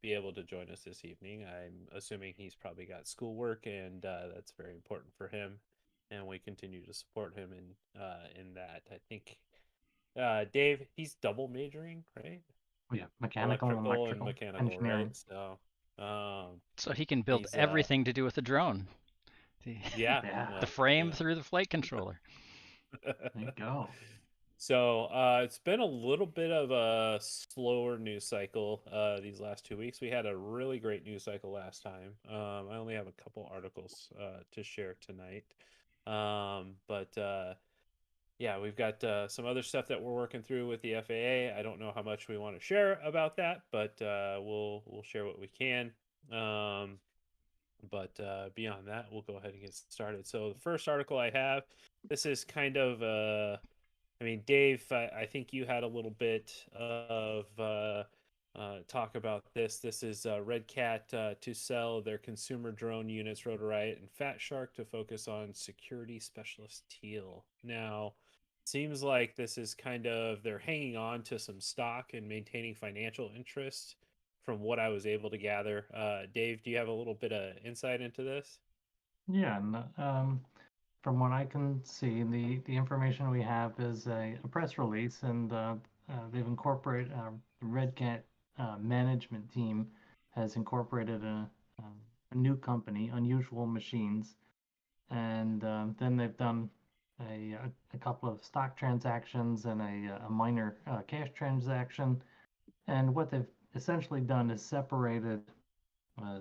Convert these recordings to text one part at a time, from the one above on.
be able to join us this evening. I'm assuming he's probably got schoolwork, and that's very important for him. And we continue to support him in that. I think Dave, he's double majoring, right? Yeah, mechanical and Electrical and electrical mechanical, right? engineering. So um, So he can build he's everything to do with the drone. The, yeah, Yeah, the well, frame through the flight controller. there you go. So it's been a little bit of a slower news cycle these last 2 weeks. We had a really great news cycle last time. I only have a couple articles to share tonight. But yeah, we've got some other stuff that we're working through with the FAA. I don't know how much we want to share about that, but we'll share what we can. Um, but beyond that, we'll go ahead and get started. So the first article I have, this is kind of I mean, Dave, I think you had a little bit of talk about this. This is Red Cat to sell their consumer drone units, Rotor Riot, and Fat Shark to focus on security specialist Teal. Now, seems like this is kind of they're hanging on to some stock and maintaining financial interest from what I was able to gather. Dave, do you have a little bit of insight into this? Yeah, and from what I can see, the information we have is a press release, and they've incorporated the Red Cat management team has incorporated a new company, Unusual Machines, and then they've done a couple of stock transactions and a minor cash transaction. And what they've essentially done is separated uh,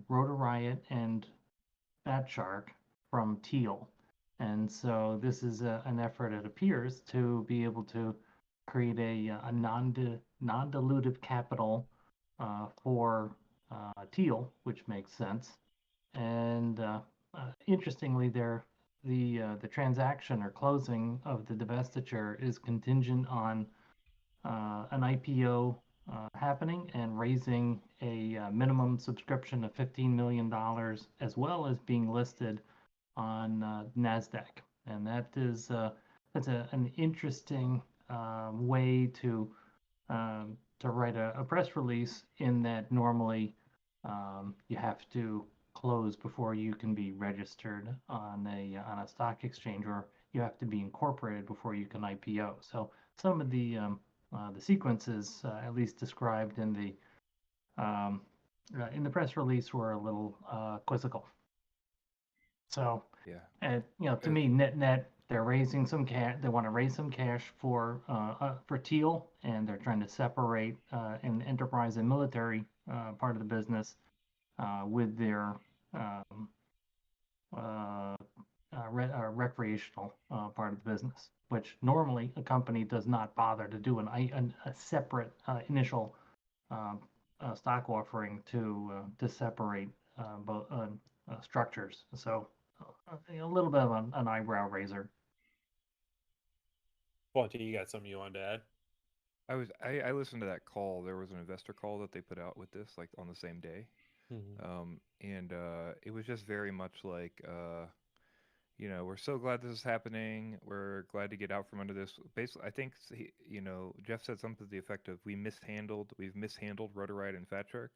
Rotor Riot and Fat Shark from Teal. And so this is an effort, it appears, to be able to create a non-dilutive capital for Teal, which makes sense. And interestingly, the transaction or closing of the divestiture is contingent on an IPO happening and raising a minimum subscription of $15 million, as well as being listed on NASDAQ. And that's an interesting way to write a press release, in that normally you have to close before you can be registered on a stock exchange, or you have to be incorporated before you can IPO. So some of the sequences, at least described in the press release, were a little quizzical. So, Yeah. to me, net net, they're raising some cash. They want to raise some cash for Teal, and they're trying to separate an enterprise and military part of the business with their um, uh, recreational part of the business, which normally a company does not bother to do a separate initial um, stock offering to separate both structures. So a little bit of an eyebrow raiser. Paul, you got something you wanted to add? I listened to that call. There was an investor call that they put out with this, like on the same day. Mm-hmm. And it was just very much like, we're so glad this is happening. We're glad to get out from under this. Basically, I think Jeff said something to the effect of we've mishandled Rotor Riot and Fat Shark,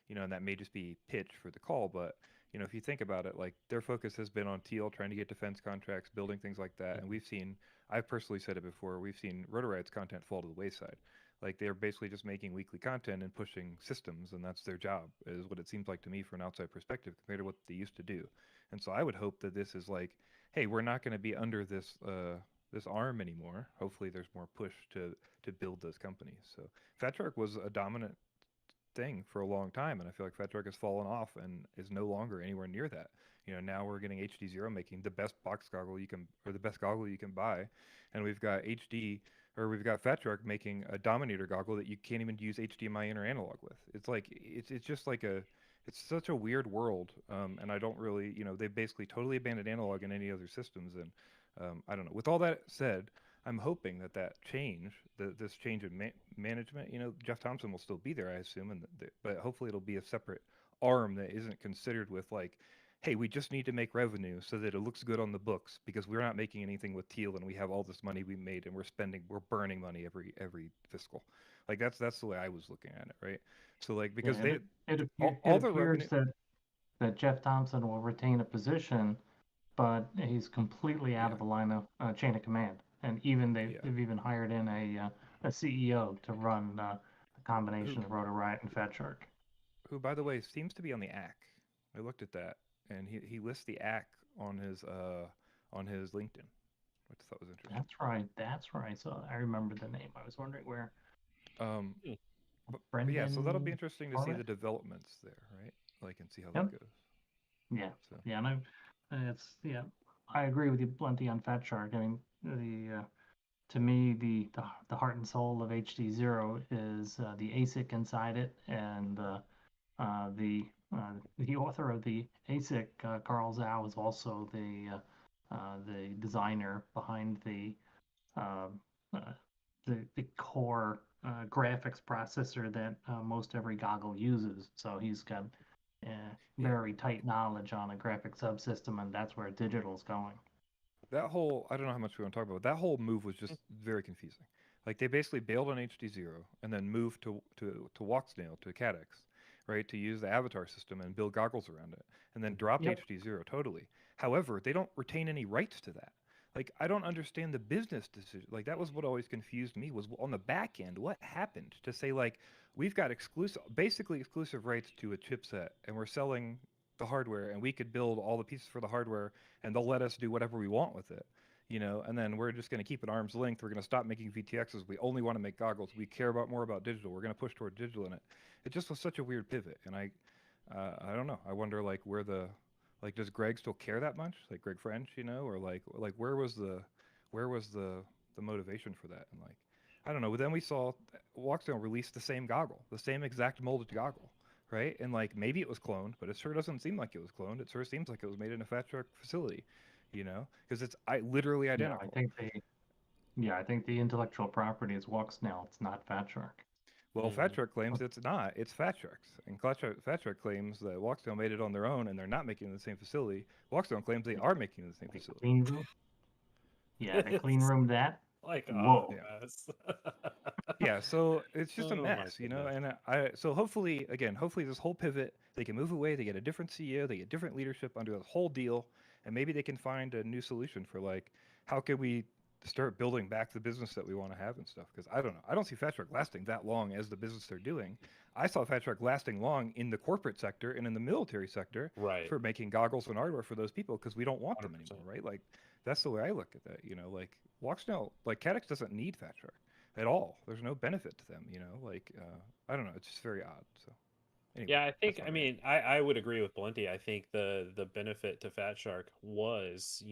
and that may just be pitch for the call, but if you think about it, like their focus has been on Teal, trying to get defense contracts, building things like that, and I've personally said it before, we've seen Rotor Riot's content fall to the wayside. Like they're basically just making weekly content and pushing systems, and that's their job, is what it seems like to me from an outside perspective compared to what they used to do. And so I would hope that this is like, hey, we're not going to be under this arm anymore. Hopefully, there's more push to build those companies. So Fat Shark was a dominant thing for a long time, and I feel like Fat Shark has fallen off and is no longer anywhere near that. Now we're getting HD Zero making the best box goggle you can, or the best goggle you can buy, and we've got Fat Shark making a Dominator goggle that you can't even use HDMI in or analog with. It's like it's just like it's such a weird world, and I don't really, they basically totally abandoned analog in any other systems, and I don't know. With all that said, I'm hoping that this change in management, Jeff Thompson will still be there, I assume, but hopefully it'll be a separate arm that isn't considered with like, hey, we just need to make revenue so that it looks good on the books because we're not making anything with teal and we have all this money we made and we're burning money every fiscal. Like that's the way I was looking at it, right? So like because Yeah, it all their appears revenue, that Jeff Thompson will retain a position, but he's completely out yeah, of the line of chain of command. And even yeah. they've even hired in a CEO to run the Who combination of Rotor Riot and Fat Shark. who by the way seems to be on the AC. I looked at that and he lists the AC on his LinkedIn, which I thought was interesting. That's right. So I remember the name. I was wondering where Um, Hmm. but yeah, so that'll be Brendan interesting to see Horvath? the developments there, right? Like and see how Yep. that goes. Yeah, So yeah, and I agree with you plenty on Fat Shark. I mean, to me, the heart and soul of HD0 is the ASIC inside it, and uh, the the author of the ASIC, Carl Zhao, is also the designer behind um, uh, the core graphics processor that most every goggle uses. So he's got uh, yeah, very tight knowledge on a graphic subsystem, and that's where digital's going. that whole I don't know how much we want to talk about. That whole move was just very confusing. Like they basically bailed on HD0 and then moved to Walksnail to Cadex, right, to use the avatar system and build goggles around it, and then dropped Yep. HD0 totally. However, they don't retain any rights to that. Like I don't understand the business decision. Like that was what always confused me was on the back end what happened to say like we've got basically exclusive rights to a chipset and we're selling the hardware and we could build all the pieces for the hardware and they'll let us do whatever we want with it, and then we're just going to keep it arm's length. We're going to stop making VTXs. We only want to make goggles. We care more about digital. We're going to push toward digital in it. It just was such a weird pivot, and I don't know. I wonder like does Greg still care that much? Like Greg French, or like where was the motivation for that? And like I don't know. But then we saw Walkstone release the same goggle, the same exact molded goggle, right? And like maybe it was cloned, but it sure doesn't seem like it was cloned. It sure seems like it was made in a Fat Shark facility, because it's literally Yeah, identical. I think the intellectual property is Walksnail. It's not Fat Shark. Well, Mhm. Fat Shark claims it's not. It's Fat Shark's, and Fat Shark claims that Walkstone made it on their own, and they're not making it in the same facility. Walkstone claims they are making it in the same They facility. clean room. Yeah, they clean It's room that. like a hot Whoa. Yeah. mess. Yeah, so it's just a Oh my mess, goodness. and so hopefully this whole pivot, they can move away, they get a different CEO, they get different leadership under the whole deal, and maybe they can find a new solution for like how can we start building back the business that we want to have and stuff. Because I don't know, I don't see Fat Shark lasting that long as the business they're doing. I saw Fat Shark lasting long in the corporate sector and in the military sector Right. for making goggles and hardware for those people because we don't want them 100%. anymore, right? Like that's the way I look at that. Like Walksnail, like Cadex doesn't need Fat Shark at all. There's no benefit to them, I don't know. It's just very odd. So anyway, Yeah, I think that's I my rant. mean I would agree with Plenty. I think the benefit to Fat Shark was,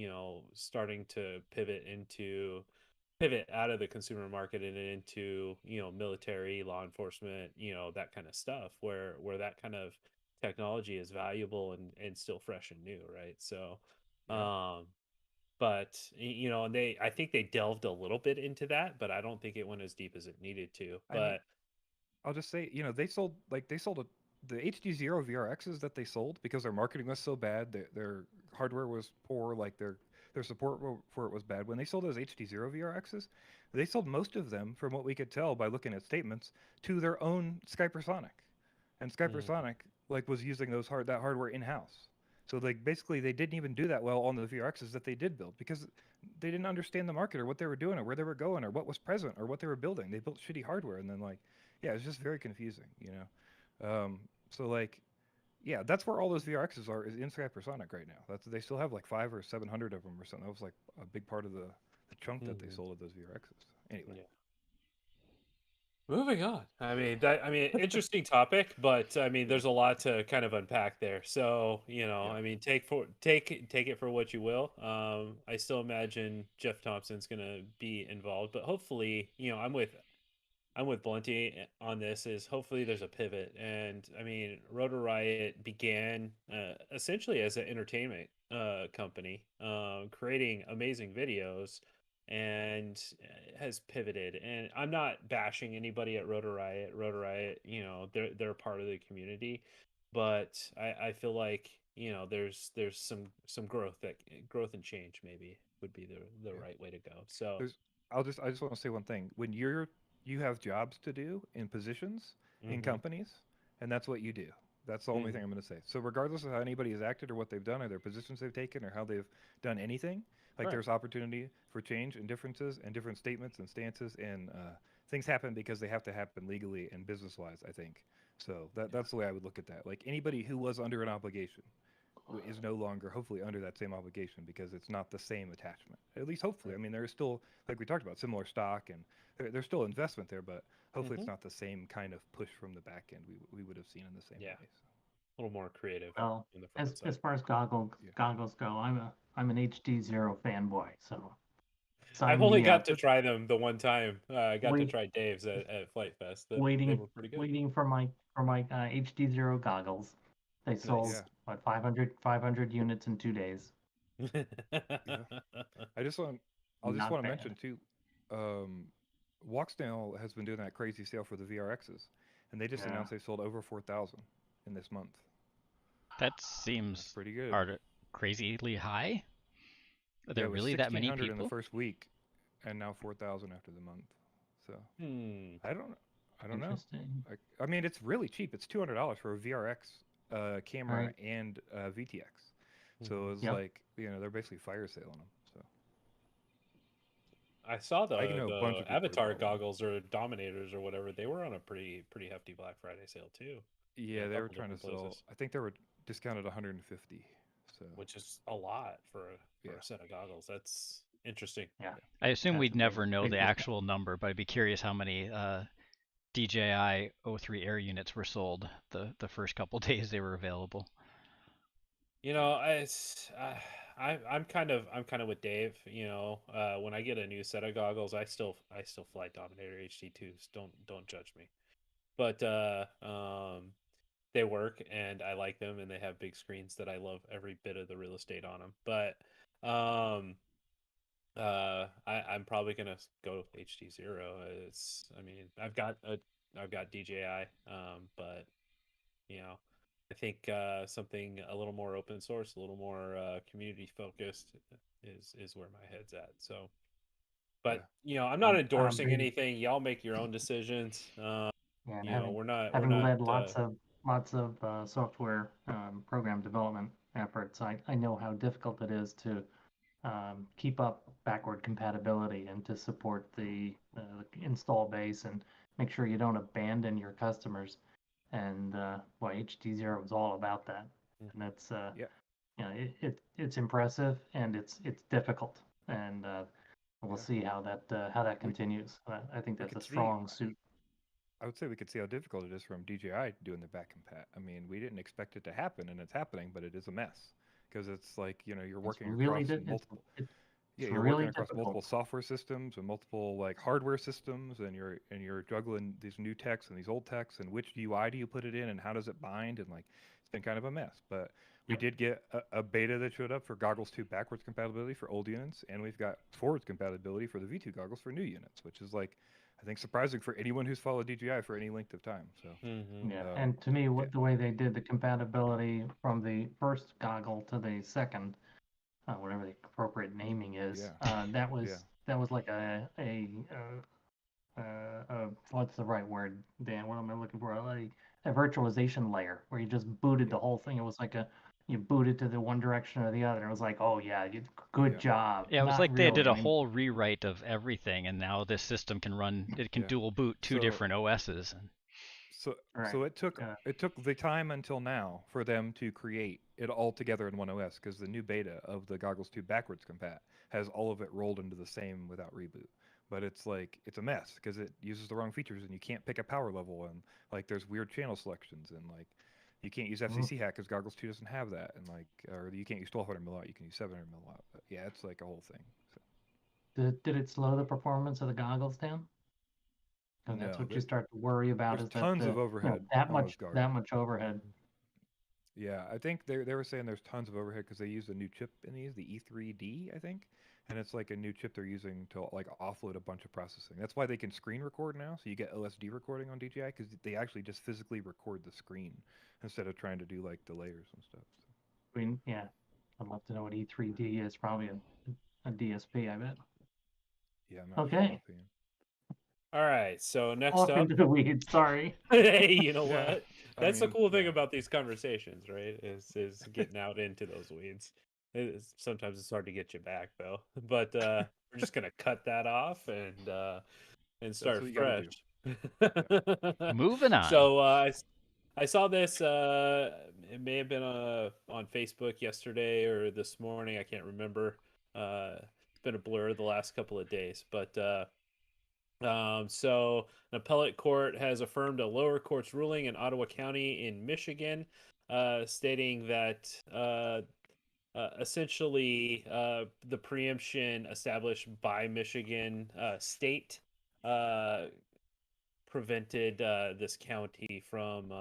starting to pivot out of the consumer market and into, military, law enforcement, that kind of stuff where that kind of technology is valuable and still fresh and new, right? So Yeah. um but and I think they delved a little bit into that, but I don't think it went as deep as it needed to. I mean, But I'll just say, they sold the HD0 VRXs that they sold because their marketing was so bad, their hardware was poor, like their support for it was bad. When they sold those HD0 VRXs, they sold most of them, from what we could tell by looking at statements, to their own Skypersonic, and Mhm. Skypersonic like was using that hardware in house. So like basically they didn't even do that well on the VRXs that they did build because they didn't understand the market or what they were doing or where they were going or what was present or what they were building. They built shitty hardware and then like yeah, it's just very confusing. So like, yeah, that's where all those VRXs are is in Skypersonic right now. They still have like 500 or 700 of them or something. That was like a big part of the chunk that they Mhm. sold of those VRXs. Anyway, Yeah. Moving on. Interesting topic, but I mean, yeah, there's a lot to kind of unpack there. So, yeah, take it for what you will. I still imagine Jeff Thompson's gonna be involved, but hopefully, I'm with Blunty on this. Is hopefully there's a pivot, and I mean, Rotor Riot began essentially as an entertainment company, creating amazing videos, and has pivoted. And I'm not bashing anybody at Rotor Riot. Rotor Riot, they're part of the community, but I feel like there's some growth and change maybe would be the right way to go. So There's I just want to say one thing. When you have jobs to do in positions in mhm, companies, and that's what you do. That's the only thing mhm, I'm going to say. So regardless of how anybody has acted or what they've done or their positions they've taken or how they've done anything, like right. there's opportunity for change and differences and different statements and stances and things happen because they have to happen legally and business wise. I think so. That's the way I would look at that. Like anybody who was under an obligation is no longer hopefully under that same obligation because it's not the same attachment. At least hopefully. I mean, there's still, like we talked about, similar stock and there's still investment there, but hopefully it's Mhm. not the same kind of push from the back end we would have seen in the same Yeah, way. So, a little more creative Well, on the front as side. far as yeah. goggles go, I'm an HD0 fanboy, so I've sign only me got up. to try them the one time. I got to Wait, try Dave's at Flight Fest. They waiting were pretty good. waiting for my HD0 goggles. They sold Nice. Yeah. what 500 units in 2 days. Yeah. I just want, I'll just Not want to mention bad. too, um, Walksnail has been doing that crazy sale for the VRXs, and they just Yeah. announced they sold over 4,000 in this month. That That's seems pretty good. crazily high. Are Yeah, there it was really that many 1,600 in the people? first week, and now 4,000 after the month. So Hmm. I don't, I don't know. Interesting. I mean, it's really cheap. It's $200 for a VRX All camera right. and VTX. So Mhm. it's Yep. like they're basically fire sailing them. So I saw I know a bunch the of people who Avatar bought one. goggles or Dominators or whatever. They were on a pretty hefty Black Friday sale too, in Yeah, a they were couple trying to different sell. places, I think they were discounted 150. So which is a lot for yeah, a set of goggles. That's interesting. Yeah. I assume That's we'd a big never know big the discount. actual number, but I'd be curious how many DJI O3 Air units were sold the first couple days they were available. I'm kind of with Dave. When I get a new set of goggles, I still fly Dominator HD2s. Don't judge me. But they work and I like them and they have big screens that I love every bit of the real estate on them. But um I'm probably gonna go with HD0. I mean, I've got DJI, but you know, I think something a little more open source, a little more community focused is where my head's at. So, yeah, but I'm not endorsing Big, anything. Y'all make your own decisions. yeah, and We're having not. led lots of software program development efforts, I know how difficult it is to keep up backward compatibility and to support the install base and make sure you don't abandon your customers. And well, HD0 is all about that, and it's yeah. it's impressive and it's difficult, and we'll Yeah. see how that We continues. I think we that's a could see. strong suit. I would say we could see how difficult it is from DJI doing the back compat. I mean, we didn't expect it to happen, and it's happening, but it is a mess because it's like you're It's working really across di- multiple. Yeah, it's you're really working across multiple difficult. software systems and multiple like hardware systems, and you're juggling these new techs and these old techs, and which UI do you put it in, and how does it bind, and like it's been kind of a mess. But we Yep. did get a beta that showed up for Goggles 2 backwards compatibility for old units, and we've got forwards compatibility for the V2 goggles for new units, which is like I think surprising for anyone who's followed DJI for any length of time. So Mm-hmm. Yeah, and to me, yeah, what the way they did the compatibility from the first goggle to the second, whatever the appropriate naming is, yeah, yeah, that was like what's the right word, Dan? What am I looking for? Like a virtualization layer where you just booted yeah, the whole thing. It was like you booted to the one direction or the other. It was like, oh yeah, good yeah, job. Yeah, it was Not like they did really. I a mean, whole rewrite of everything, and now this system it can yeah. dual boot two So different OSs. So right. so it took the time until now for them to create it all together in one OS because the new beta of the Goggles 2 backwards compat has all of it rolled into the same without reboot. But it's like it's a mess because it uses the wrong features and you can't pick a power level and like there's weird channel selections and like you can't use Mm. FCC hack because Goggles 2 doesn't have that and like or you can't use 1200 milliwatt, you can use 700 milliwatt. But yeah, it's like a whole thing. So, Did it slow the performance of the goggles down? And that's no, what you start to worry about there's is that tons of overhead that on those that goggles. much overhead. Yeah, I think they were saying there's tons of overhead because they use a new chip in these, the E3D, I think, and it's like a new chip they're using to like offload a bunch of processing. That's why they can screen record now, so you get OSD recording on DJI because they actually just physically record the screen instead of trying to do like the layers and stuff. So. I mean, yeah, I'd love to know what E3D is. Probably a DSP, I bet. Yeah, I'm not sure Okay. offhand. All right, so next Off up, into the weeds. Sorry. hey, you know Yeah, what? I That's the mean, cool thing yeah. about these conversations, right? Is getting out into those weeds. Sometimes it's hard to get you back though. But we're just gonna cut that off and start what you gotta fresh. Moving on. So I saw this. It may have been on Facebook yesterday or this morning. I can't remember. It's been a blur the last couple of days, but so an appellate court has affirmed a lower court's ruling in Ottawa County in Michigan, stating that essentially the preemption established by Michigan state prevented this county from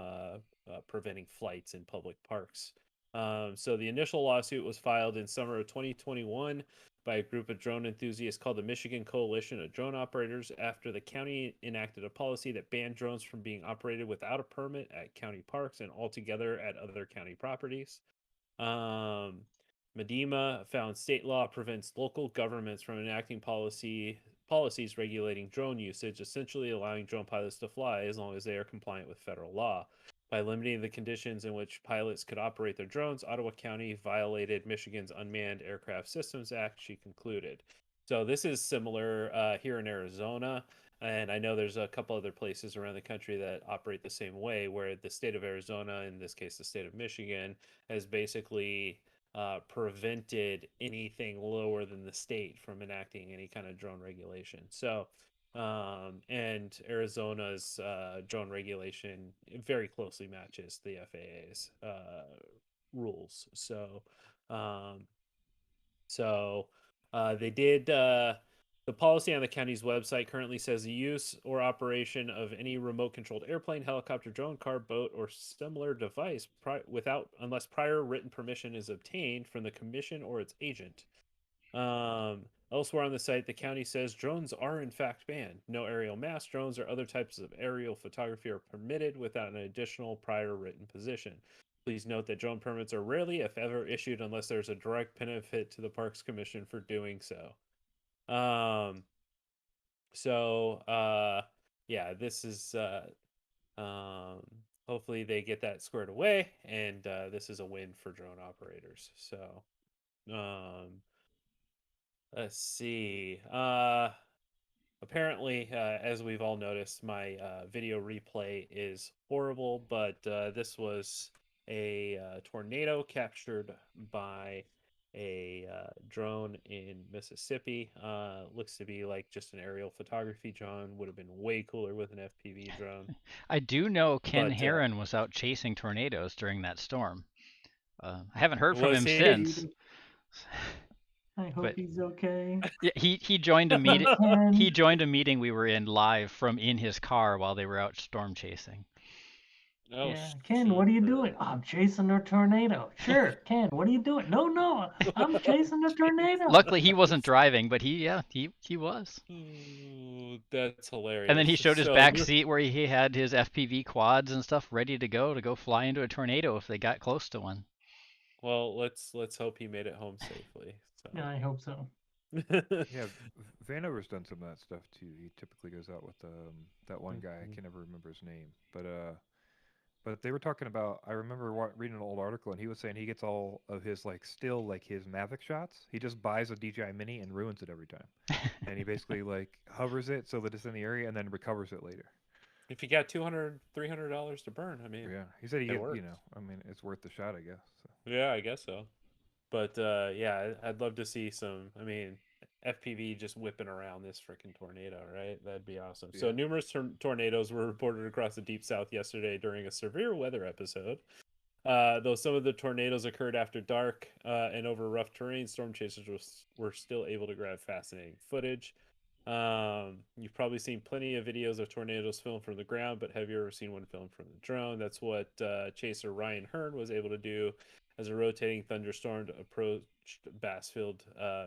preventing flights in public parks. So the initial lawsuit was filed in summer of 2021 by a group of drone enthusiasts called the Michigan Coalition of Drone Operators after the county enacted a policy that banned drones from being operated without a permit at county parks and altogether at other county properties. Um, Medema found state law prevents local governments from enacting policies regulating drone usage, essentially allowing drone pilots to fly as long as they are compliant with federal law. By limiting the conditions in which pilots could operate their drones, Ottawa County violated Michigan's Unmanned Aircraft Systems Act, she concluded. So this is similar here in Arizona. And I know there's a couple other places around the country that operate the same way, where the state of Arizona, in this case, the state of Michigan, has basically prevented anything lower than the state from enacting any kind of drone regulation. So, and Arizona's drone regulation very closely matches the FAA's rules. Um, they did. The policy on the county's website currently says the use or operation of any remote-controlled airplane, helicopter, drone, car, boat, or similar device unless prior written permission is obtained from the commission or its agent. Elsewhere on the site, the county says drones are in fact banned. No aerial mass drones or other types of aerial photography are permitted without an additional prior written position. Please note that drone permits are rarely, if ever, issued unless there's a direct benefit to the Parks Commission for doing so. Yeah, this is hopefully they get that squared away, and this is a win for drone operators. So, let's see. Apparently, as we've all noticed, my video replay is horrible, but this was a tornado captured by a drone in Mississippi. Looks to be like just an aerial photography drone. Would have been way cooler with an FPV drone. I do know Ken But Heron was out chasing tornadoes during that storm. I haven't heard from was him he? since. I hope But he's okay. yeah, he joined a meeting. Ken. He joined a meeting we were in live from in his car while they were out storm chasing. Oh, Yeah, Ken, what are you doing? super. Oh, I'm chasing a tornado. Sure, Ken, what are you doing? No, I'm chasing a tornado. Luckily, he wasn't driving, but he was. Ooh, that's hilarious. And then he showed his So back seat where he had his FPV quads and stuff ready to go fly into a tornado if they got close to one. well, let's hope he made it home safely. So. Yeah, I hope so. Yeah, Vanover's done some of that stuff too. He typically goes out with that one guy. I can never remember his name, but they were talking about. I remember reading an old article, and he was saying he gets all of his his Mavic shots. He just buys a DJI Mini and ruins it every time, and he basically hovers it so that it's in the area and then recovers it later. If you got $200, $300 to burn, I mean, Yeah, he said it works. I mean, it's worth the shot, I guess. So. Yeah, I guess so. But yeah, I'd love to see some. I mean, FPV just whipping around this freaking tornado, right? That'd be awesome. So Yeah. numerous tornadoes were reported across the deep south yesterday during a severe weather episode. Though some of the tornadoes occurred after dark and over rough terrain, storm chasers were still able to grab fascinating footage. You've probably seen plenty of videos of tornadoes filmed from the ground, but have you ever seen one filmed from the drone? That's what chaser Ryan Hearn was able to do as a rotating thunderstorm approached Bassfield,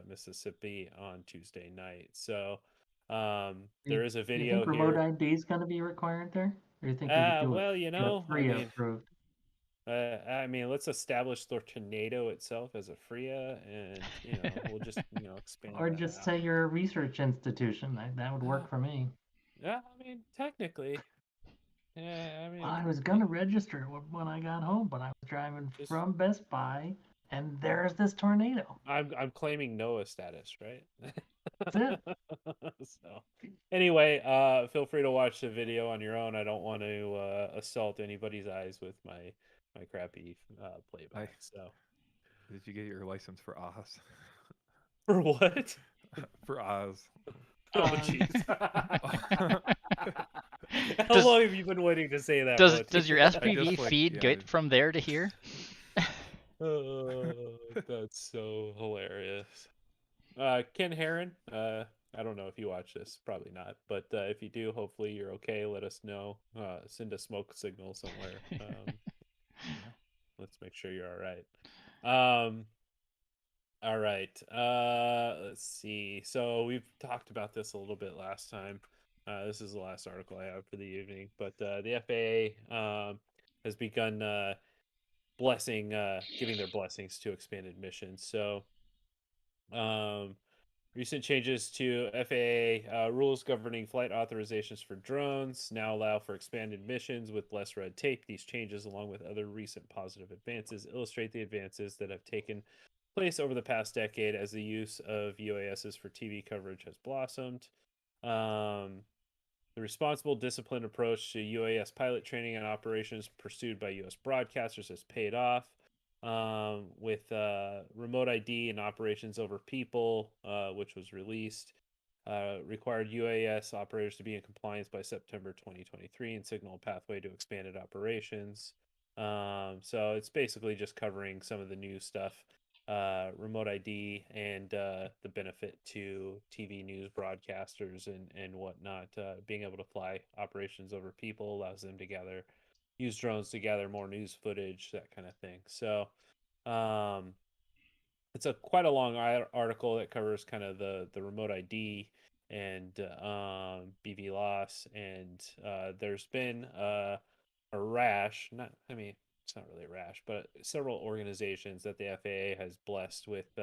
Mississippi on Tuesday night. So there is a video you think remote here. ID is going to be required there? Or you think you could do Well, it? you know, free approved? I mean, let's establish the tornado itself as a FRIA, and we'll just expand Or that just out. say you're a research institution. That would work for me. Yeah, I mean, technically, yeah. I mean, I was gonna register when I got home, but I was driving from Best Buy, and there's this tornado. I'm claiming NOAA status, right? That's it. So, anyway, feel free to watch the video on your own. I don't want to assault anybody's eyes with my crappy playback. So, Did you get your license for Oz? for what? For Oz. Oh, jeez. How Does- long have you been waiting to say that? Does your Monty? FPV feed get from there to here? Oh, that's so hilarious. Ken Heron, I don't know if you watch this, probably not, but if you do, hopefully you're okay. Let us know. Send a smoke signal somewhere. Let's make sure you're all right. All right. Let's see. So we've talked about this a little bit last time. This is the last article I have for the evening, but the FAA has begun giving their blessings to expanded missions. So, recent changes to FAA rules governing flight authorizations for drones now allow for expanded missions with less red tape. These changes, along with other recent positive advances, illustrate the advances that have taken place over the past decade as the use of UASs for TV coverage has blossomed. The responsible, disciplined approach to UAS pilot training and operations pursued by U.S. broadcasters has paid off. With remote ID and operations over people, which was released, required UAS operators to be in compliance by September 2023 and signal a pathway to expanded operations. So it's basically just covering some of the new stuff, remote ID and the benefit to TV news broadcasters and whatnot. Being able to fly operations over people allows them to use drones to gather more news footage, that kind of thing. So it's quite a long article that covers kind of the remote ID and BV loss, and there's been a rash. Not, I mean, it's not really a rash, but several organizations that the FAA has blessed with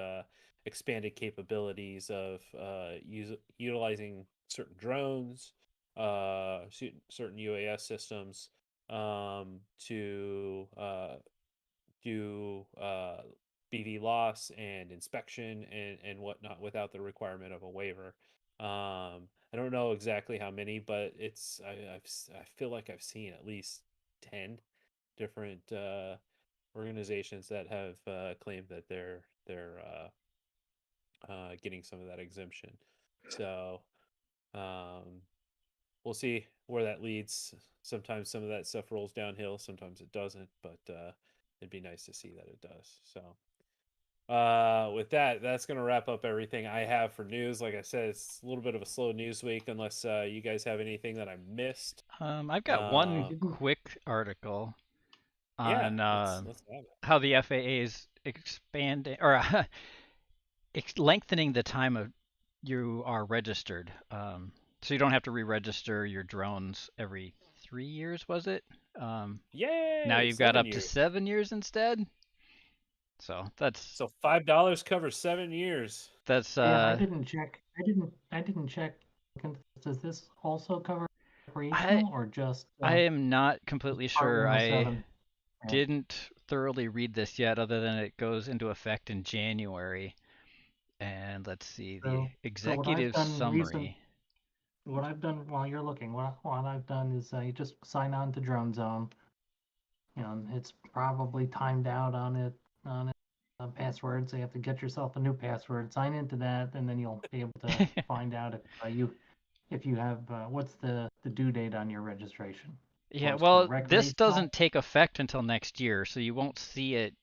expanded capabilities of utilizing certain drones, certain UAS systems to do BV loss and inspection and whatnot without the requirement of a waiver. I don't know exactly how many, but I feel like I've seen at least 10 different organizations that have claimed that they're getting some of that exemption. So we'll see where that leads. Sometimes some of that stuff rolls downhill, sometimes it doesn't, but it'd be nice to see that it does. So with that, that's going to wrap up everything I have for news. Like I said, it's a little bit of a slow news week unless you guys have anything that I missed. I've got one quick article on let's have it. how the FAA is expanding or lengthening the time of you are registered. So you don't have to re-register your drones every 3 years, was it? Yay! Now you've got up to 7 years instead. So $5 covers 7 years. That's yeah, I didn't check. I didn't check. Does this also cover recreational or just? I am not completely sure. I Yeah. didn't thoroughly read this yet, other than it goes into effect in January. And let's see the executive summary. What I've done while you're looking, what I've done is you just sign on to Drone Zone. It's probably timed out on it passwords. So you have to get yourself a new password, sign into that, and then you'll be able to find out if you have what's the due date on your registration. Yeah, well, this doesn't take effect until next year, so you won't see it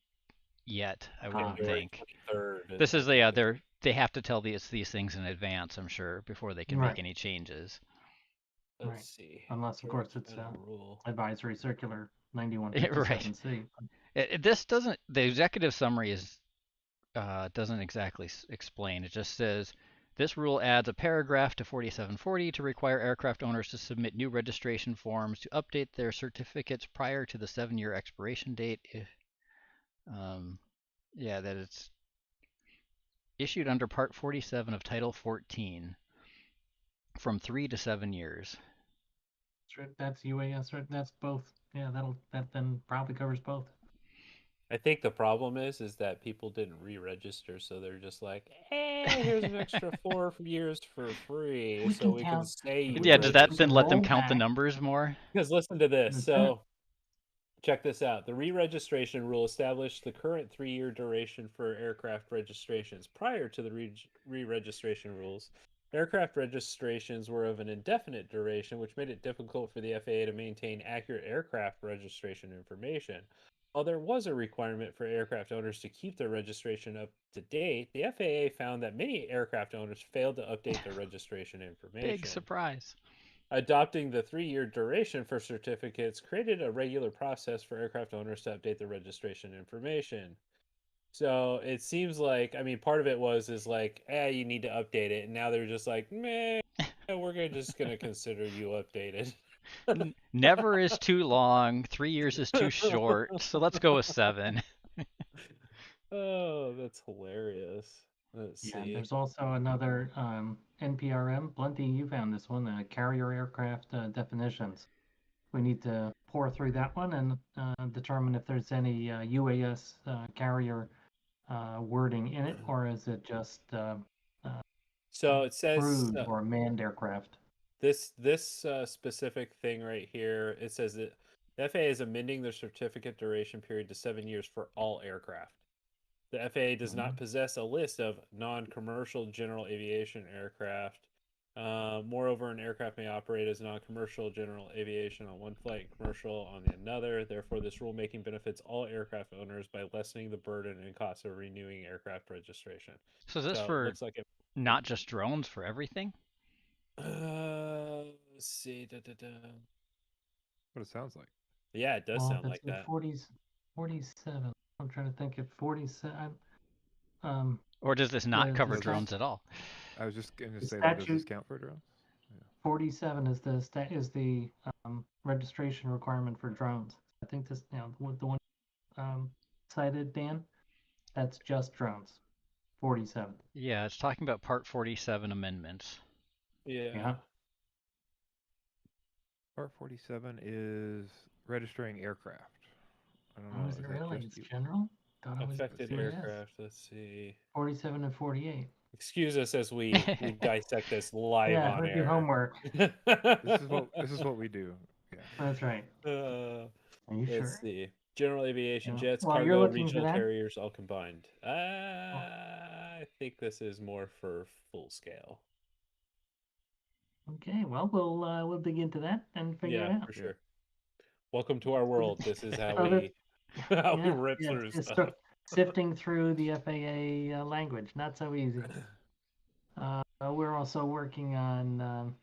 yet, I wouldn't think. This is they have to tell these things in advance, I'm sure, before they can make any changes. Let's see. Unless, of course, it's Advisory Circular 9157C. Right. This the executive summary doesn't exactly explain. It just says This rule adds a paragraph to 4740 to require aircraft owners to submit new registration forms to update their certificates prior to the 7-year expiration date. That it's issued under Part 47 of Title 14 from 3 to 7 years. That's UAS, right? That's both. Yeah, that then probably covers both. I think the problem is that people didn't re-register, so they're just like, "Hey, here's an extra 4 years for free, We so can we count- can say you." Yeah, does that we then can let them roll count the back. numbers more? Because listen to this. That's So check this out. The re-registration rule established the current 3-year duration for aircraft registrations. Prior to the re-registration rules, aircraft registrations were of an indefinite duration, which made it difficult for the FAA to maintain accurate aircraft registration information. While there was a requirement for aircraft owners to keep their registration up to date, the FAA found that many aircraft owners failed to update their registration information. Big surprise. Adopting the 3-year duration for certificates created a regular process for aircraft owners to update their registration information. So it seems like, I mean, part of it is like, you need to update it. And now they're just like, meh, we're just going to consider you updated. Never is too long. 3 years is too short. So let's go with 7. Oh, that's hilarious. Let's see. There's also another NPRM. Blunty, you found this one, carrier aircraft definitions. We need to pour through that one and determine if there's any UAS carrier wording in it, or is it just so it says crewed or manned aircraft? This specific thing right here, it says that the FAA is amending their certificate duration period to 7 years for all aircraft. The FAA does not possess a list of non-commercial general aviation aircraft. Moreover, an aircraft may operate as non-commercial general aviation on one flight and commercial on the another. Therefore, this rulemaking benefits all aircraft owners by lessening the burden and cost of renewing aircraft registration. So is this for not just drones, for everything? Let's see. What it sounds like. Yeah, it does sound like that. 47. I'm trying to think if 47. Or does this not cover drones at all? I was just going to say, does this count for drones? Yeah. 47 is the registration requirement for drones. I think this, the one cited, Dan, that's just drones. 47. Yeah, it's talking about Part 47 amendments. Yeah. Part 47 is registering aircraft. I don't know. Is it really? It's general? Affected aircraft. Let's see. 47 and 48. Excuse us as we dissect this live on air. Your homework. This is what we do. Yeah. That's right. Are you sure? Let's see. General aviation, jets, cargo, regional carriers, all combined. I think this is more for full scale. Okay, well, we'll dig into that and figure it out. Yeah, for sure. Welcome to our world. This is how we rip through stuff. Sifting through the FAA language, not so easy. We're also working on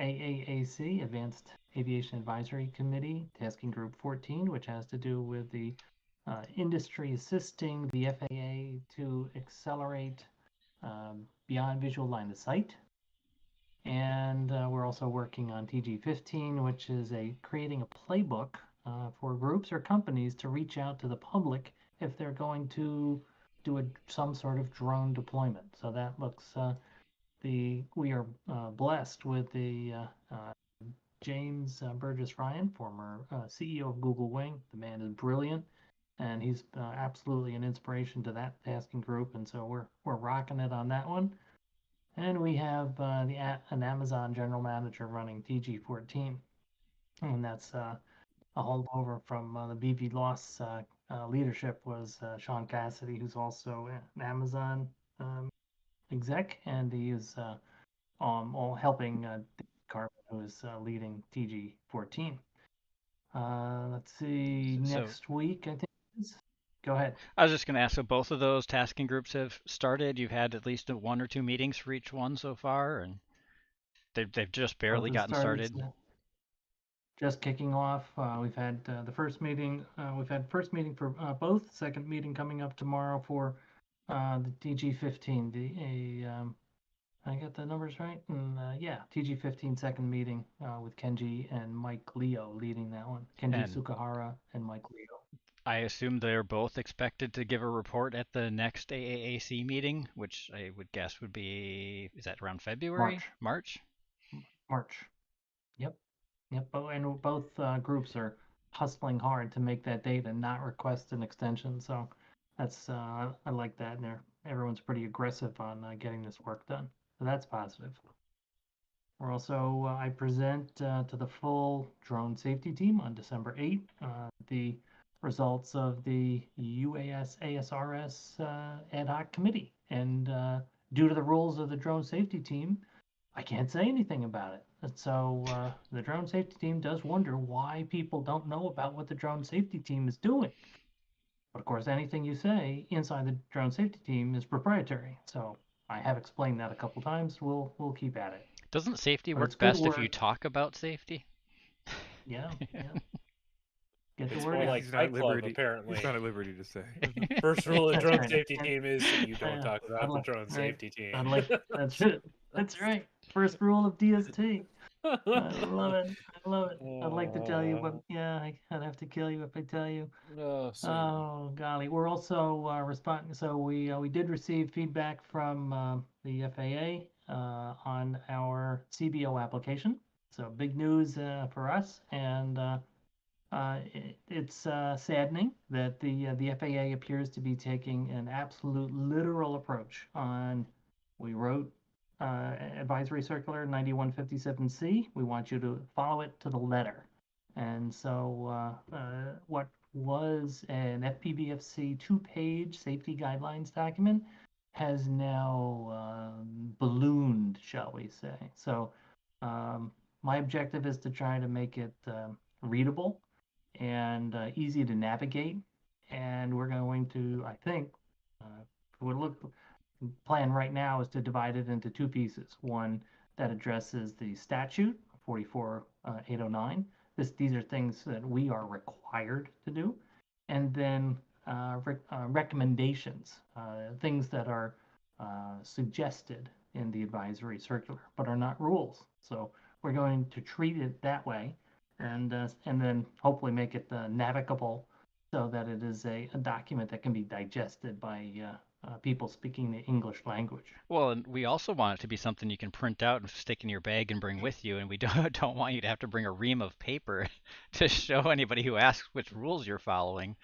AAAC, Advanced Aviation Advisory Committee, Tasking Group 14, which has to do with the industry assisting the FAA to accelerate beyond visual line of sight. And we're also working on TG15, which is creating a playbook for groups or companies to reach out to the public if they're going to do some sort of drone deployment. So that looks, we are blessed with the James Burgess Ryan, former CEO of Google Wing. The man is brilliant, and he's absolutely an inspiration to that tasking group. And so we're rocking it on that one. And we have an Amazon general manager running TG14, and that's a holdover from the BV Loss leadership was Sean Cassidy, who's also an Amazon exec, and he is all helping Carmen, who is leading TG14. Let's see, next week, I think. Go ahead. I was just going to ask, so both of those tasking groups have started? You've had at least 1 or 2 meetings for each one so far, and they've just barely gotten started? Just kicking off. We've had the first meeting. We've had first meeting for both. Second meeting coming up tomorrow for the TG15, I got the numbers right? And yeah, TG15 second meeting with Kenji and Mike Leo leading that one. Kenji Sukahara and Mike Leo. I assume they're both expected to give a report at the next AAAC meeting, which I would guess would be, is that around February? March? Yep. And both groups are hustling hard to make that date and not request an extension. So that's I like that. And everyone's pretty aggressive on getting this work done. So that's positive. We're also, I present to the full drone safety team on December 8th the results of the UAS ASRS ad hoc committee. And due to the rules of the drone safety team, I can't say anything about it. And so the drone safety team does wonder why people don't know about what the drone safety team is doing. But of course, anything you say inside the drone safety team is proprietary. So I have explained that a couple times. We'll keep at it. Doesn't safety work best if you talk about safety? Yeah. Get the word out. Like Fight Club, apparently. He's not at liberty to say. First rule of the drone safety team is you don't talk about the drone safety team. That's it. That's right. First rule of DST. I love it. I'd like to tell you, but yeah, I'd have to kill you if I tell you. Oh golly. We're also responding. So we did receive feedback from the FAA on our CBO application. So big news for us, and it's saddening that the FAA appears to be taking an absolute literal approach on. We wrote Advisory Circular 9157C. We want you to follow it to the letter. And so what was an FPVFC 2-page safety guidelines document has now ballooned, shall we say. So my objective is to try to make it readable and easy to navigate. And we're going to, I think, plan right now is to divide it into two pieces. One that addresses the statute 44809. These are things that we are required to do, and then recommendations, things that are suggested in the advisory circular, but are not rules. So we're going to treat it that way, and then hopefully make it navigable so that it is a document that can be digested by people speaking the English language. Well, and we also want it to be something you can print out and stick in your bag and bring with you, and we don't want you to have to bring a ream of paper to show anybody who asks which rules you're following.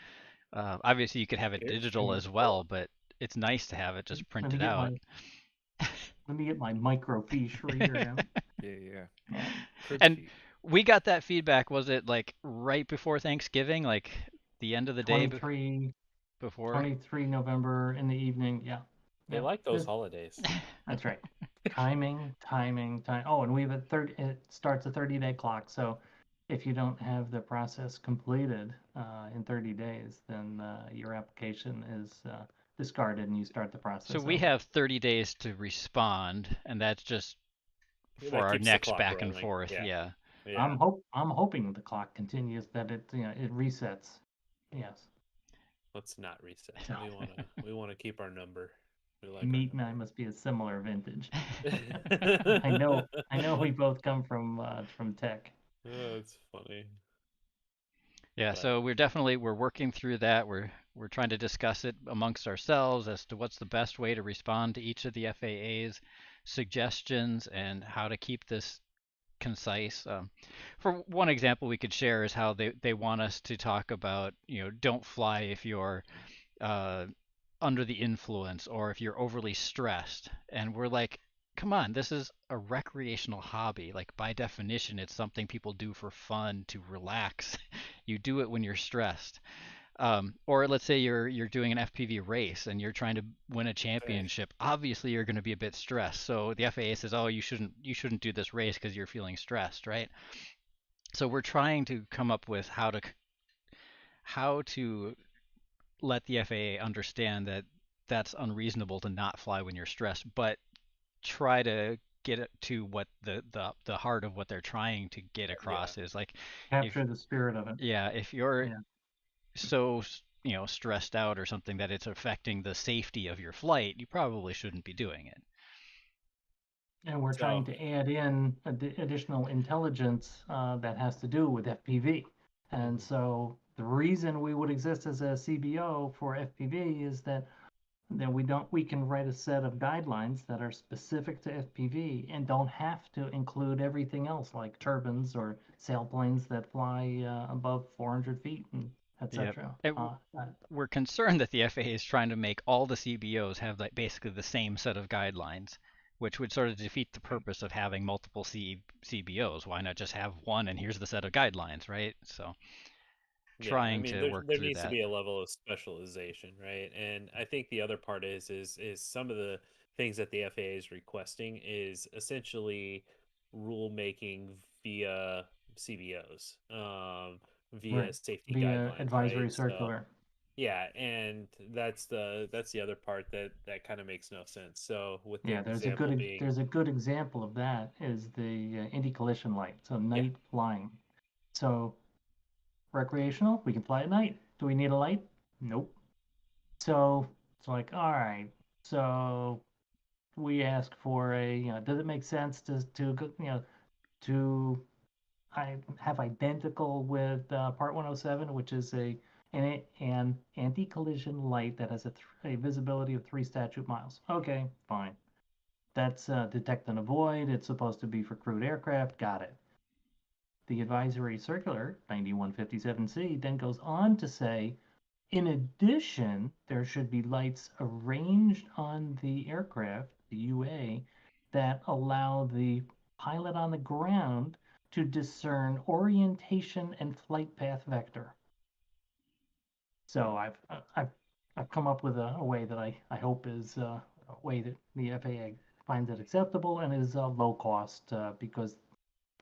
Obviously, you could have it digital as well, but it's nice to have it just printed out. Let me get my microfiche reader out. Yeah. And we got that feedback, was it like right before Thanksgiving, like the end of the day before? 23 November in the evening, yeah. They like those holidays. That's right. Timing. Oh, and we have it starts a 30-day clock, so if you don't have the process completed in 30 days, then your application is discarded and you start the process. So we have 30 days to respond, and that's just for our next back and forth. Yeah. I'm hoping the clock continues, that it resets. Yes. Let's not reset. We want to keep our number. Meat and I must be a similar vintage. I know we both come from tech. Oh, it's funny. Yeah, so we're working through that. We're trying to discuss it amongst ourselves as to what's the best way to respond to each of the FAA's suggestions and how to keep this concise. For one example we could share is how they want us to talk about, don't fly if you're under the influence or if you're overly stressed. And we're like, come on, this is a recreational hobby. Like, by definition, it's something people do for fun, to relax. You do it when you're stressed. Or let's say you're doing an FPV race and you're trying to win a championship. Obviously, you're going to be a bit stressed. So the FAA says, oh, you shouldn't do this race because you're feeling stressed, right? So we're trying to come up with how to let the FAA understand that that's unreasonable to not fly when you're stressed, but try to get it to what the heart of what they're trying to get across is, like, capture the spirit of it. Yeah, if you're so stressed out or something that it's affecting the safety of your flight, you probably shouldn't be doing it. And we're trying to add in additional intelligence that has to do with FPV. And so the reason we would exist as a CBO for FPV is that we can write a set of guidelines that are specific to FPV and don't have to include everything else like turbines or sailplanes that fly above 400 feet, and etc. We're concerned that the FAA is trying to make all the CBOs have like basically the same set of guidelines, which would sort of defeat the purpose of having multiple CBOs. Why not just have one and here's the set of guidelines, right? So trying to work there through needs that. to be a level of specialization, right? And I think the other part is some of the things that the FAA is requesting is essentially rule making via CBOs, via safety guidelines, advisory right? circular. So, yeah, and that's the other part that kind of makes no sense. So with the example being, there's a good example of that is the anti-collision light, so night flying. So recreational, we can fly at night. Do we need a light? Nope. So it's like, all right. So we ask for does it make sense to have identical with Part 107, which is an anti-collision light that has a visibility of 3 statute miles. Okay, fine. That's detect and avoid. It's supposed to be for crewed aircraft. Got it. The advisory circular 9157C then goes on to say, in addition, there should be lights arranged on the aircraft, the UA, that allow the pilot on the ground to discern orientation and flight path vector. So I've come up with a way that I hope is a way that the FAA finds it acceptable and is low cost because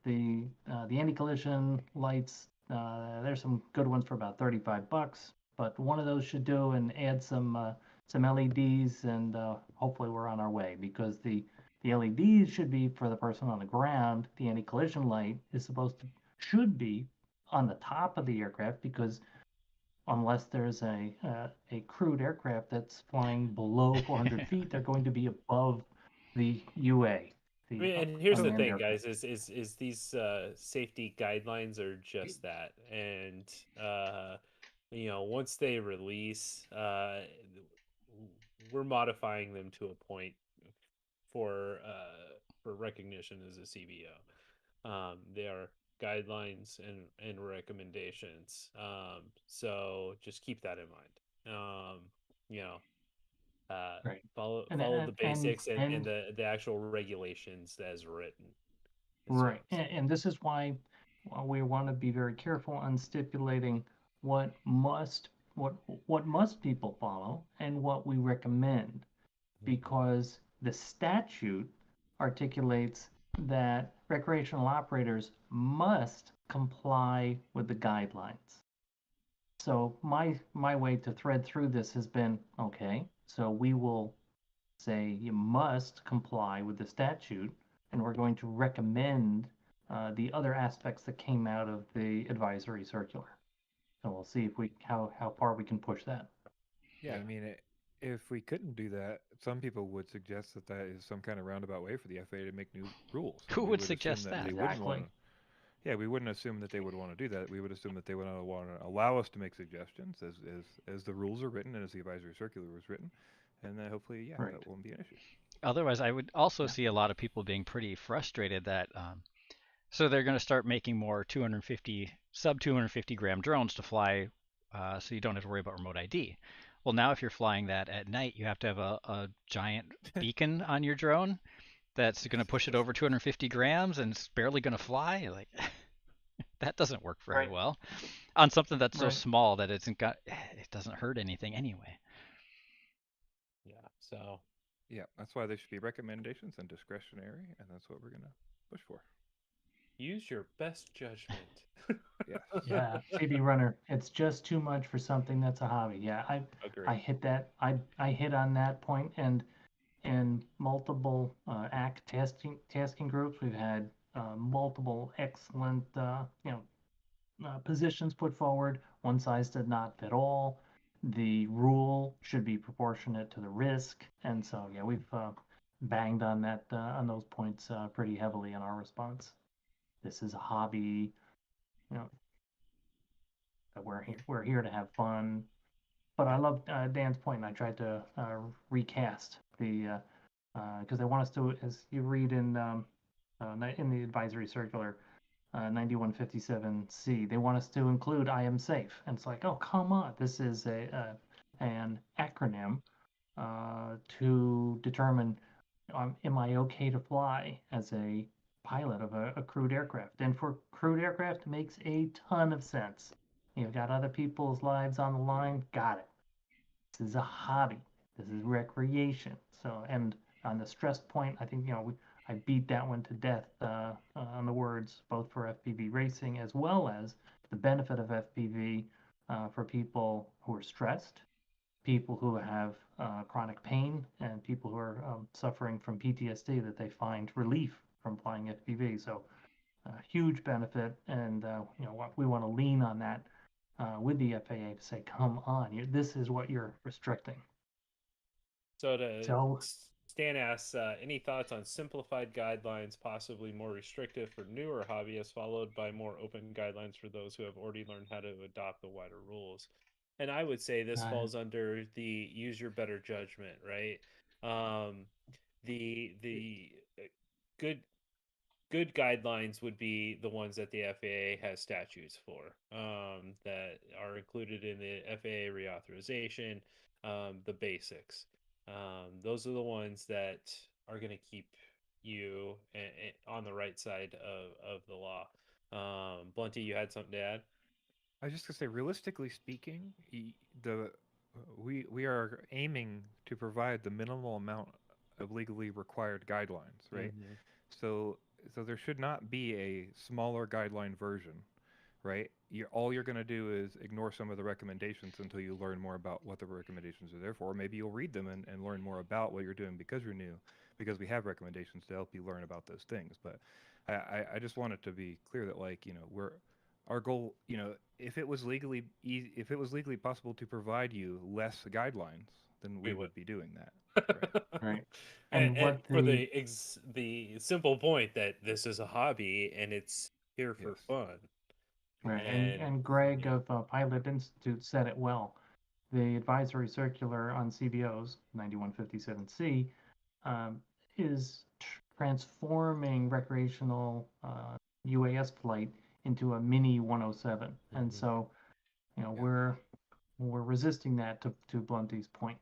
the anti-collision lights, there's some good ones for about $35, but one of those should do, and add some LEDs, and hopefully we're on our way, because the LEDs should be for the person on the ground. The anti-collision light should be on the top of the aircraft, because unless there's a crewed aircraft that's flying below 400 feet, they're going to be above the UA. And here's the thing, guys, is these safety guidelines are just that. And once they release, we're modifying them to a point for recognition as a CBO. They are guidelines and recommendations. So just keep that in mind. Follow the basics and the actual regulations as written. Right, and this is why we want to be very careful on stipulating what must people follow and what we recommend, because the statute articulates that recreational operators must comply with the guidelines. So my way to thread through this has been, okay, so we will say you must comply with the statute, and we're going to recommend the other aspects that came out of the advisory circular. So we'll see how far we can push that. Yeah, I mean, if we couldn't do that, some people would suggest that is some kind of roundabout way for the FAA to make new rules. Who would suggest that? Exactly. Yeah, we wouldn't assume that they would want to do that. We would assume that they would want to allow us to make suggestions as the rules are written and as the advisory circular was written, and then hopefully, that won't be an issue. Otherwise, I would also see a lot of people being pretty frustrated that, so they're going to start making more sub 250 gram drones to fly, so you don't have to worry about remote ID. Well, now if you're flying that at night, you have to have a giant beacon on your drone that's going to push it over 250 grams and it's barely going to fly. Like, that doesn't work very well on something that's so small that it doesn't hurt anything anyway. Yeah. So. Yeah, that's why there should be recommendations and discretionary, and that's what we're going to push for. Use your best judgment. Yeah, CB runner. It's just too much for something that's a hobby. Yeah, I hit that. I hit on that point, and in multiple ACT tasking groups, we've had multiple excellent positions put forward. One size did not fit all. The rule should be proportionate to the risk, and so we've banged on that on those points pretty heavily in our response. This is a hobby, you know. We're here to have fun. But I love Dan's point, and I tried to recast the because they want us to, as you read in the advisory circular 9157C, they want us to include "I am safe," and it's like, oh come on, this is an acronym to determine am I okay to fly as a pilot of a crewed aircraft, and for crewed aircraft makes a ton of sense. You've got other people's lives on the line, got it. This is a hobby. This is recreation. So, and on the stress point, I think I beat that one to death on the words, both for FPV racing as well as the benefit of FPV for people who are stressed, people who have chronic pain, and people who are suffering from PTSD that they find relief from flying FPV. So, huge benefit, and we want to lean on that with the FAA to say, come on, this is what you're restricting. So Stan asks, any thoughts on simplified guidelines, possibly more restrictive for newer hobbyists, followed by more open guidelines for those who have already learned how to adopt the wider rules? And I would say this falls under the use your better judgment, right? The good guidelines would be the ones that the FAA has statutes for, that are included in the FAA reauthorization, the basics. Those are the ones that are going to keep you on the right side of the law. Blunty, you had something to add? I was just gonna say, realistically speaking, we are aiming to provide the minimal amount of legally required guidelines, right? Mm-hmm. So there should not be a smaller guideline version, right? All you're going to do is ignore some of the recommendations until you learn more about what the recommendations are there for. Or maybe you'll read them and learn more about what you're doing because you're new, because we have recommendations to help you learn about those things. But I just want it to be clear that, like, our goal, if it was legally possible to provide you less guidelines, then we would be doing that. Right. And for the simple point that this is a hobby and it's here for fun. Right. And Greg of Pilot Institute said it well. The advisory circular on CBOs 9157C is transforming recreational UAS flight into a mini 107, and so we're resisting that, to Blunty's point.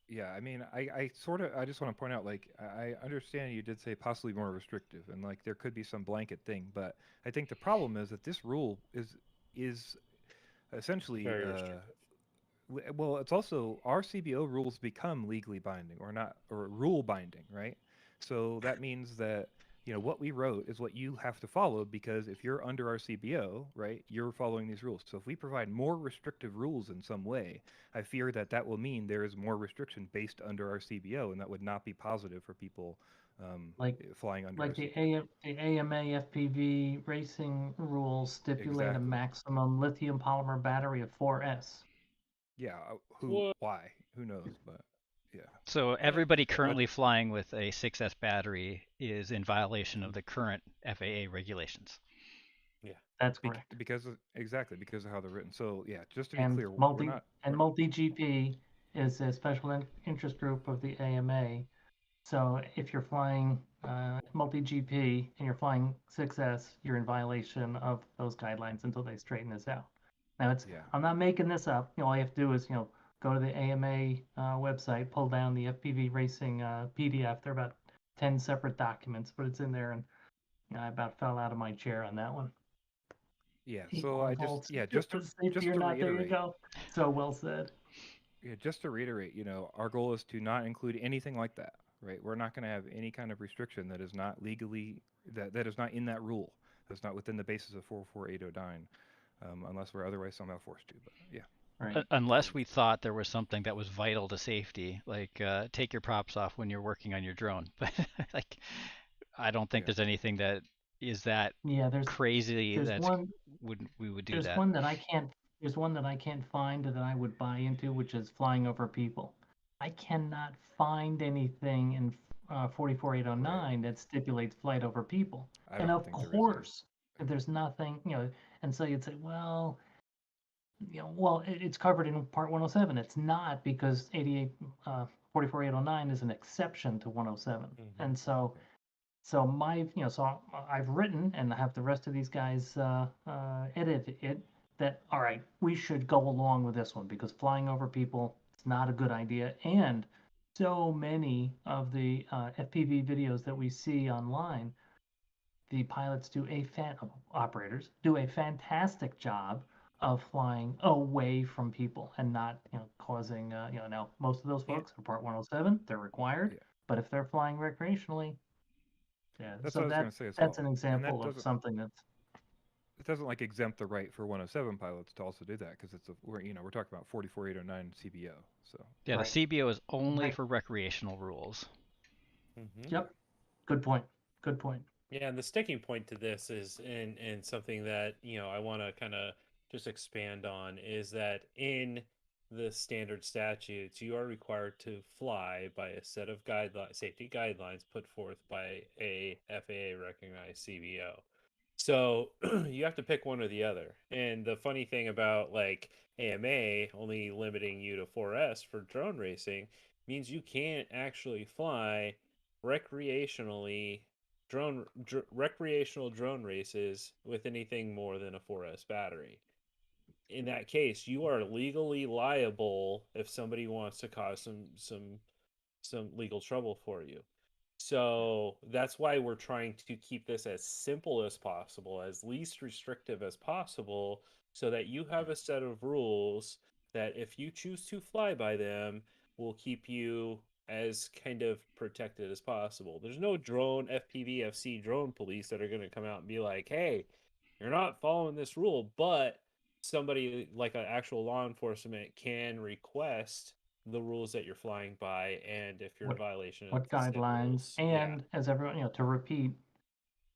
Yeah, I mean, I just want to point out, like, I understand you did say possibly more restrictive, and like there could be some blanket thing, but I think the problem is that this rule is essentially very restrictive. Well, it's also, our CBO rules become legally binding or rule binding, right? So that means that what we wrote is what you have to follow, because if you're under our CBO, right, you're following these rules. So if we provide more restrictive rules in some way, I fear that will mean there is more restriction based under our CBO, and that would not be positive for people flying under. Like the AMA FPV racing rules stipulate a maximum lithium polymer battery of 4S. Yeah, why? Who knows? But yeah. So everybody currently flying with a 6S battery is in violation of the current FAA regulations. Yeah, that's correct. Because of how they're written. So yeah, just to be clear, multi-GP is a special interest group of the AMA. So if you're flying multi-GP and you're flying 6S, you're in violation of those guidelines until they straighten this out. Now I'm not making this up. All you have to do is go to the AMA website, pull down the FPV racing PDF. There are about 10 separate documents, but it's in there, and I about fell out of my chair on that one. Yeah. So just to reiterate. There you go. So well said. Yeah, just to reiterate, our goal is to not include anything like that, right? We're not going to have any kind of restriction that is not legally that is not in that rule. That's not within the basis of 44809, unless we're otherwise somehow forced to. But yeah. Right. Unless we thought there was something that was vital to safety, like take your props off when you're working on your drone. But like, I don't think there's anything that is that crazy that we would do that. There's one that I can't find that I would buy into, which is flying over people. I cannot find anything in 44809 that stipulates flight over people. And of course, if there's nothing, and so you'd say, well, it's covered in Part 107. It's not, because 44809 is an exception to 107. And so I've written, and I have the rest of these guys edit it, that, all right, we should go along with this one, because flying over people is not a good idea. And so many of the FPV videos that we see online, the pilots operators do a fantastic job of flying away from people and not, causing, now most of those folks are Part 107, they're required, but if they're flying recreationally, that's what I was going to say as that's well. an example of something that's. It doesn't like exempt the right for 107 pilots to also do that, because we're talking about 44809 CBO. So yeah, the CBO is only for recreational rules. Yep. Good point. Good point. Yeah, and the sticking point to this is, and something that I want to kind of just expand on, is that in the standard statutes, you are required to fly by a set of safety guidelines put forth by a FAA recognized CBO. So you have to pick one or the other. And the funny thing about like AMA only limiting you to 4S for drone racing means you can't actually fly recreational drone races with anything more than a 4S battery. In that case, you are legally liable if somebody wants to cause some legal trouble for you. So that's why we're trying to keep this as simple as possible, as least restrictive as possible, so that you have a set of rules that if you choose to fly by them, will keep you as kind of protected as possible. There's no drone FPVFC drone police that are going to come out and be like, hey, you're not following this rule, but somebody like an actual law enforcement can request the rules that you're flying by, and if you're in violation of what guidelines, and as everyone, to repeat,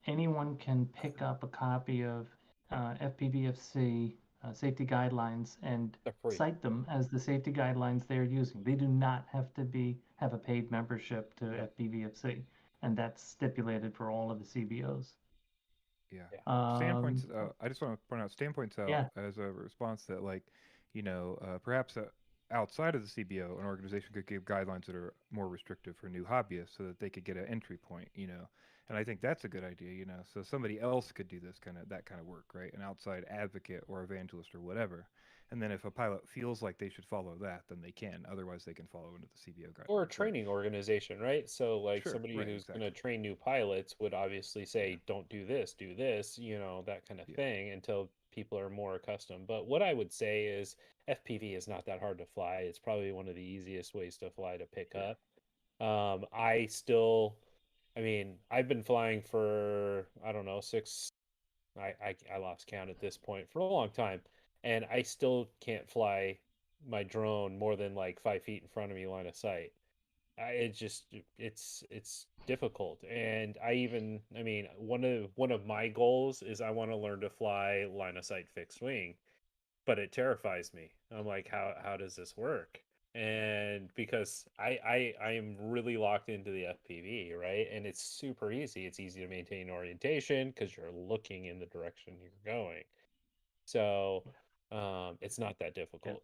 anyone can pick up a copy of FPVFC safety guidelines and cite them as the safety guidelines they're using. They do not have to have a paid membership to FPVFC, and that's stipulated for all of the CBOs. Standpoints. I just want to point out standpoints out as a response that, like, perhaps outside of the CBO, an organization could give guidelines that are more restrictive for new hobbyists, so that they could get an entry point. And I think that's a good idea. So somebody else could do that kind of work, right? An outside advocate or evangelist or whatever. And then if a pilot feels like they should follow that, then they can. Otherwise, they can follow into the CBO guidelines. Or a training organization, right? So like somebody who's going to train new pilots would obviously say, don't do this, that kind of thing, until people are more accustomed. But what I would say is FPV is not that hard to fly. It's probably one of the easiest ways to fly to pick up. I've been flying for, I don't know, I lost count at this point, for a long time. And I still can't fly my drone more than like 5 feet in front of me, line of sight. It's difficult. And one of my goals is I want to learn to fly line of sight fixed wing, but it terrifies me. I'm like, how does this work? And because I am really locked into the FPV, right? And it's super easy. It's easy to maintain orientation because you're looking in the direction you're going. So it's not that difficult.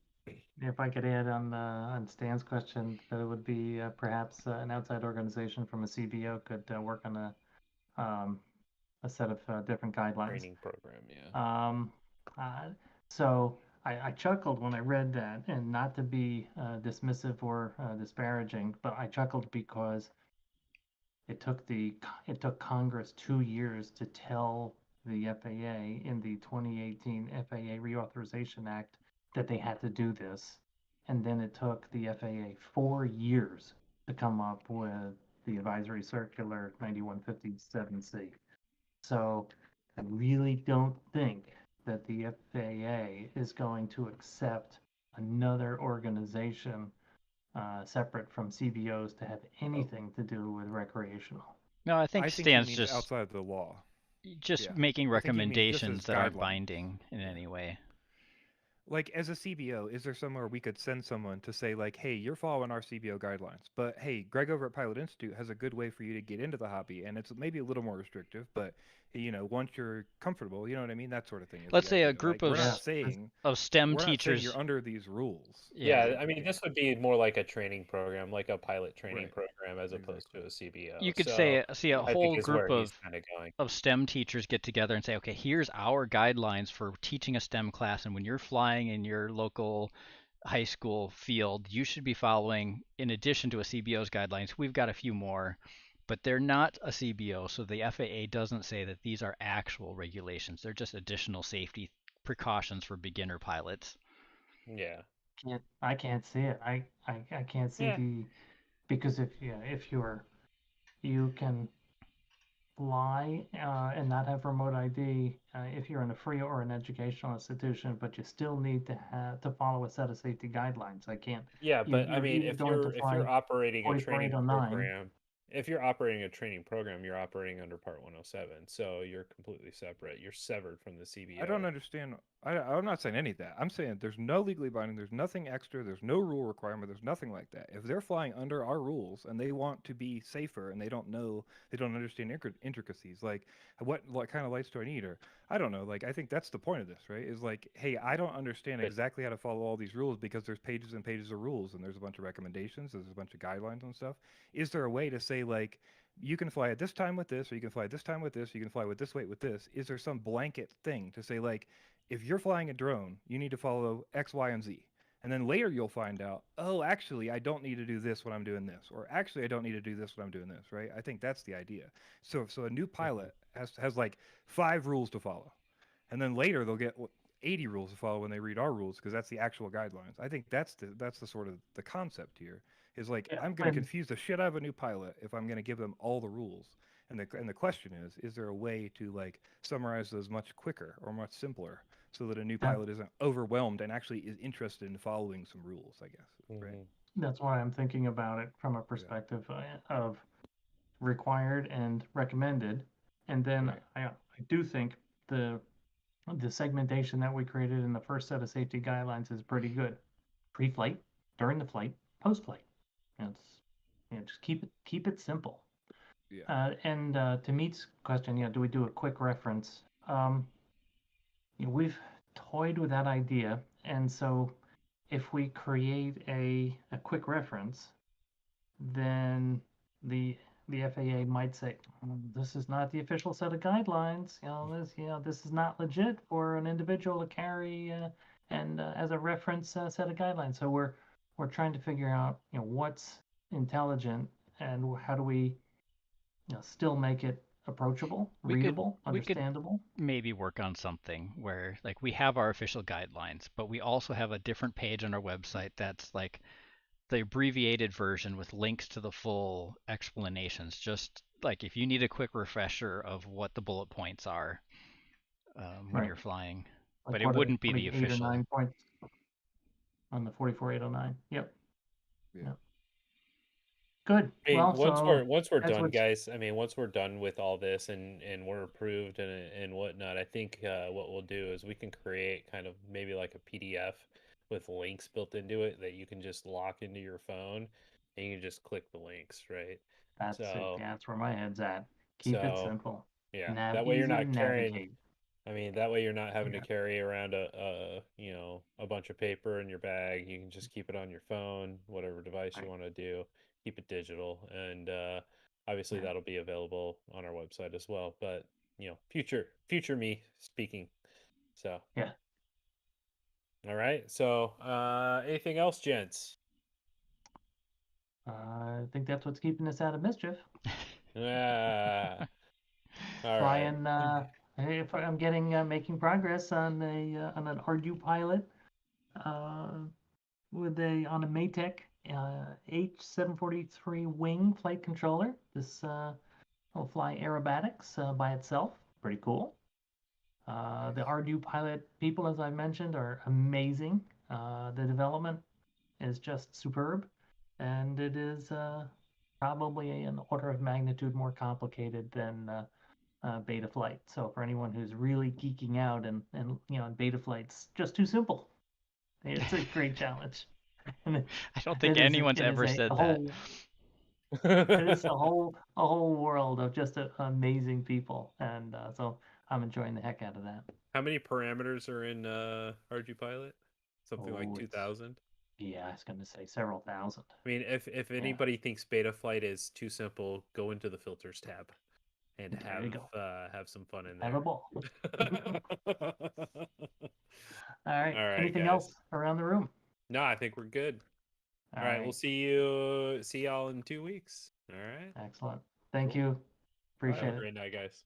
If I could add on Stan's question, that it would be perhaps an outside organization from a CBO could work on a set of different guidelines. Training program, so I chuckled when I read that, and not to be dismissive or disparaging, but I chuckled because it took Congress 2 years to tell the FAA in the 2018 FAA Reauthorization Act that they had to do this, and then it took the FAA 4 years to come up with the Advisory Circular 9157C. So I really don't think that the FAA is going to accept another organization separate from CBOs to have anything to do with recreational. No, I think Stan's just outside the law. Just making recommendations that aren't binding in any way. like as a CBO, is there somewhere we could send someone to say like, hey, you're following our CBO guidelines, but hey, Greg over at Pilot Institute has a good way for you to get into the hobby, and it's maybe a little more restrictive, but once you're comfortable, you know what I mean, that sort of thing. Let's say a idea. group like, of STEM teachers. You're under these rules. Yeah, I mean, this would be more like a training program, like a pilot training program, as opposed to a CBO. You could see a whole group of STEM teachers get together and say, okay, here's our guidelines for teaching a STEM class, and when you're flying in your local high school field, you should be following, in addition to a CBO's guidelines, we've got a few more, but they're not a CBO, so the FAA doesn't say that these are actual regulations. They're just additional safety precautions for beginner pilots. Yeah. I can't see it. I can't see because if you can fly and not have remote ID if you're in a free or an educational institution, but you still need to follow a set of safety guidelines. I can't. Yeah, but I mean, if you're operating a training program, you're operating under Part 107, so you're completely separate. You're severed from the CBO. I don't understand. I'm not saying any of that. I'm saying there's no legally binding, there's nothing extra, there's no rule requirement, there's nothing like that. If they're flying under our rules and they want to be safer and they don't understand intricacies, like what kind of lights do I need, or I don't know. Like, I think that's the point of this, right? Is like, hey, I don't understand exactly how to follow all these rules because there's pages and pages of rules and there's a bunch of recommendations, there's a bunch of guidelines and stuff. Is there a way to say like, you can fly at this time with this, or you can fly at this time with this, you can fly with this weight with this? Is there some blanket thing to say like, if you're flying a drone, you need to follow X, Y, and Z. And then later you'll find out, oh, actually, I don't need to do this when I'm doing this. Or actually, I don't need to do this when I'm doing this, right? I think that's the idea. So a new pilot has like 5 rules to follow. And then later they'll get 80 rules to follow when they read our rules, because that's the actual guidelines. I think that's the sort of the concept here. Is like, I'm going to confuse the shit out of a new pilot if I'm going to give them all the rules. And the question is there a way to like summarize those much quicker or much simpler so that a new pilot isn't overwhelmed and actually is interested in following some rules, I guess, right? That's why I'm thinking about it from a perspective of required and recommended. And then I do think the segmentation that we created in the first set of safety guidelines is pretty good. Pre-flight, during the flight, post-flight. Just keep it simple. Yeah. And to Meet's question, do we do a quick reference? We've toyed with that idea, and so if we create a quick reference, then the FAA might say, this is not the official set of guidelines. This is not legit for an individual to carry and as a reference set of guidelines. So we're trying to figure out what's intelligent and how do we still make it approachable, readable, understandable. We could maybe work on something where like we have our official guidelines, but we also have a different page on our website that's like the abbreviated version with links to the full explanations. Just like if you need a quick refresher of what the bullet points are when you're flying, like, but it wouldn't be the official. 8 or 9 points on the 44809. Yep. Good. I mean, once we're done, guys. I mean, once we're done with all this and we're approved and whatnot, I think what we'll do is we can create kind of maybe like a PDF with links built into it that you can just lock into your phone and you can just click the links, right? That's it. Yeah, that's where my head's at. Keep it simple. Yeah, that way you're not carrying. I mean, that way you're not having to carry around a bunch of paper in your bag. You can just keep it on your phone, whatever device you want to do. Keep it digital, and obviously that'll be available on our website as well. But future me speaking. So all right. So anything else, gents? I think that's what's keeping us out of mischief. Yeah. Flying. If I'm making progress on an RDU pilot on a Maytech H743 wing flight controller. This will fly aerobatics by itself. Pretty cool. The RDU pilot people, as I mentioned, are amazing. The development is just superb, and it is probably an order of magnitude more complicated than beta flight. So for anyone who's really geeking out and beta flight's just too simple. It's a great challenge. I don't think anyone's ever said that. It is a whole world of just amazing people, and so I'm enjoying the heck out of that. How many parameters are in RG Pilot? Something like 2,000. Yeah, I was going to say several thousand. I mean, if anybody thinks beta flight is too simple, go into the filters tab and have some fun in there. Have a ball. All right. Anything guys. else around the room? No, I think we're good. All right. We'll see y'all in 2 weeks. All right. Excellent. Thank you. Appreciate it. Have a great night, guys.